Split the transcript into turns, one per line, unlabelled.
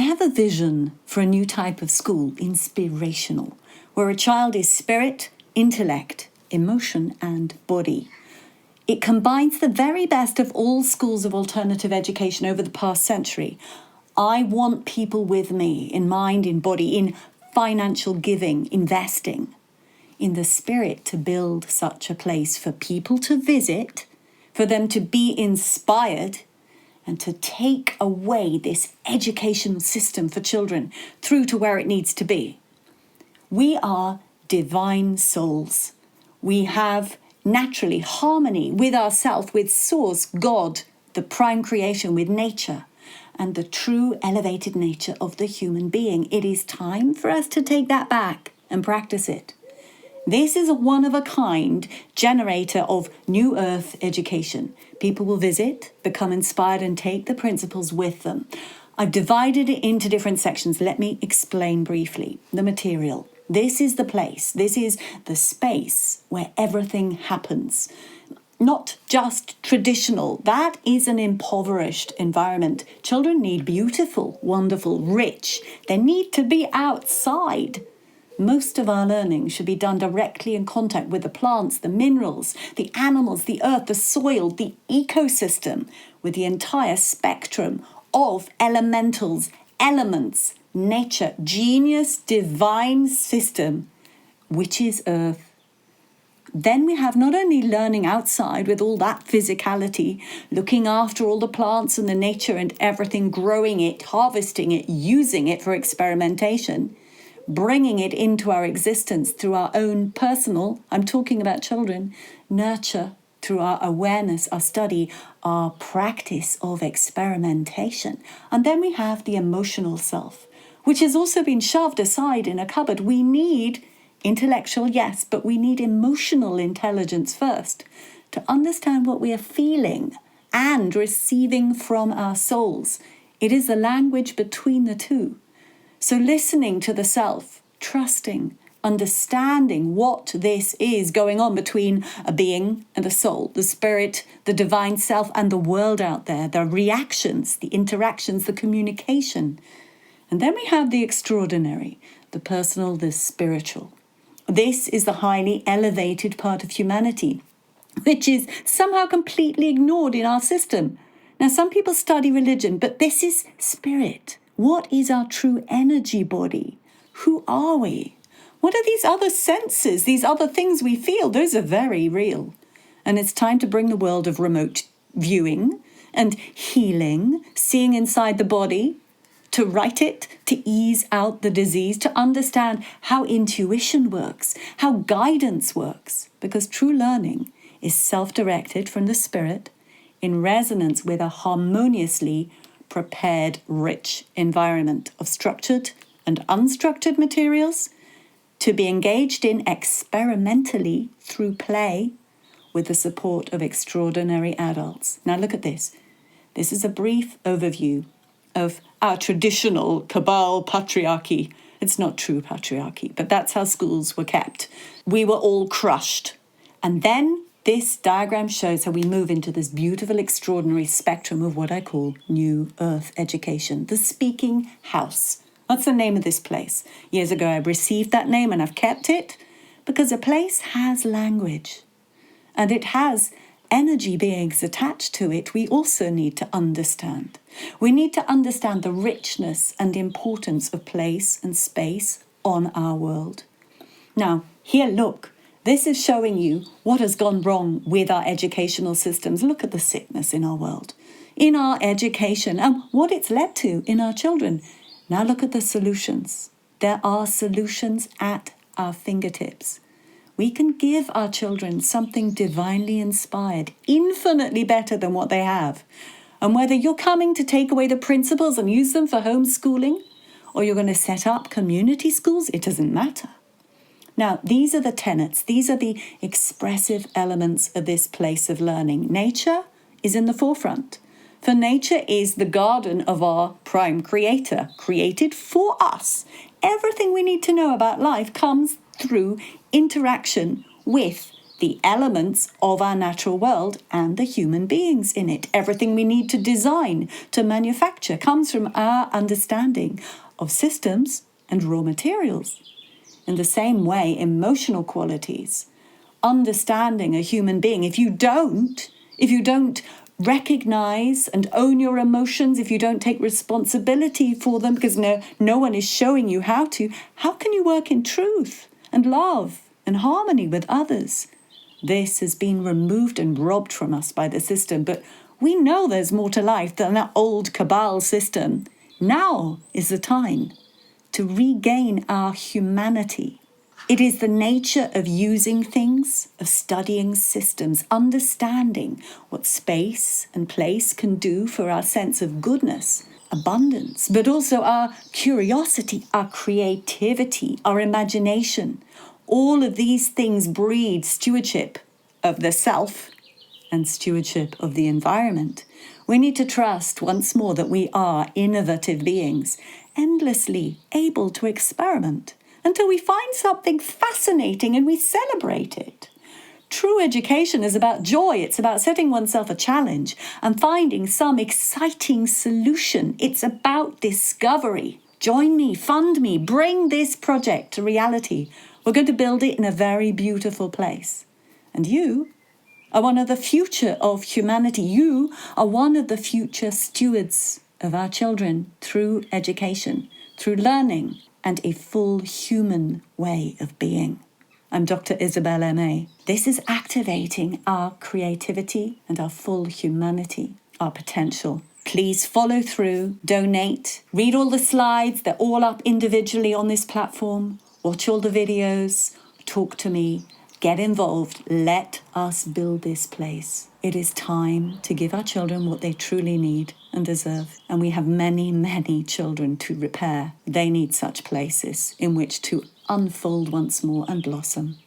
have a vision for a new type of school, inspirational, where a child is spirit, intellect, emotion, and body. It combines the very best of all schools of alternative education over the past century. I want people with me in mind, in body, in financial giving, investing, in the spirit to build such a place for people to visit, for them to be inspired, and to take away this educational system for children through to where it needs to be. We are divine souls. We have naturally harmony with ourselves, with Source, God, the prime creation, with nature, and the true elevated nature of the human being. It is time for us to take that back and practice it. This is a one-of-a-kind generator of New Earth education. People will visit, become inspired, and take the principles with them. I've divided it into different sections. Let me explain briefly. The material. This is the place. This is the space where everything happens. Not just traditional. That is an impoverished environment. Children need beautiful, wonderful, rich. They need to be outside. Most of our learning should be done directly in contact with the plants, the minerals, the animals, the earth, the soil, the ecosystem, with the entire spectrum of elementals, elements, nature, genius, divine system, which is earth. Then we have not only learning outside with all that physicality, looking after all the plants and the nature and everything, growing it, harvesting it, using it for experimentation, bringing it into our existence through our own personal, I'm talking about children, nurture through our awareness, our study, our practice of experimentation. And then we have the emotional self, which has also been shoved aside in a cupboard. We need intellectual, yes, but we need emotional intelligence first to understand what we are feeling and receiving from our souls. It is the language between the two. So listening to the self, trusting, understanding what this is going on between a being and a soul, the spirit, the divine self, and the world out there, the reactions, the interactions, the communication. And then we have the extraordinary, the personal, the spiritual. This is the highly elevated part of humanity, which is somehow completely ignored in our system. Now, some people study religion, but this is spirit. What is our true energy body? Who are we? What are these other senses, these other things we feel? Those are very real. And it's time to bring the world of remote viewing and healing, seeing inside the body, to right it, to ease out the disease, to understand how intuition works, how guidance works, because true learning is self-directed from the spirit in resonance with a harmoniously prepared, rich environment of structured and unstructured materials to be engaged in experimentally through play with the support of extraordinary adults. Now look at this. This is a brief overview of our traditional cabal patriarchy. It's not true patriarchy, but that's how schools were kept. We were all crushed. And then this diagram shows how we move into this beautiful, extraordinary spectrum of what I call New Earth education, the speaking house. That's the name of this place. Years ago, I received that name and I've kept it because a place has language and it has energy beings attached to it. We also need to understand. We need to understand the richness and importance of place and space on our world. Now, here, look. This is showing you what has gone wrong with our educational systems. Look at the sickness in our world, in our education, and what it's led to in our children. Now look at the solutions. There are solutions at our fingertips. We can give our children something divinely inspired, infinitely better than what they have. And whether you're coming to take away the principles and use them for homeschooling, or you're going to set up community schools, it doesn't matter. Now, these are the tenets. These are the expressive elements of this place of learning. Nature is in the forefront. For nature is the garden of our prime creator, created for us. Everything we need to know about life comes through interaction with the elements of our natural world and the human beings in it. Everything we need to design, to manufacture, comes from our understanding of systems and raw materials. In the same way, emotional qualities, understanding a human being, if you don't recognize and own your emotions, if you don't take responsibility for them because no one is showing you how can you work in truth and love and harmony with others? This has been removed and robbed from us by the system, but we know there's more to life than that old cabal system. Now is the time to regain our humanity. It is the nature of using things, of studying systems, understanding what space and place can do for our sense of goodness, abundance, but also our curiosity, our creativity, our imagination. All of these things breed stewardship of the self and stewardship of the environment. We need to trust once more that we are innovative beings, endlessly able to experiment until we find something fascinating and we celebrate it. True education is about joy. It's about setting oneself a challenge and finding some exciting solution. It's about discovery. Join me, fund me, bring this project to reality. We're going to build it in a very beautiful place. And you are one of the future of humanity. You are one of the future stewards of our children through education, through learning, and a full human way of being. I'm Dr. Isabel M.A. This is activating our creativity and our full humanity, our potential. Please follow through, donate, read all the slides. They're all up individually on this platform. Watch all the videos, talk to me, get involved. Let us build this place. It is time to give our children what they truly need and deserve. And we have many, many children to repair. They need such places in which to unfold once more and blossom.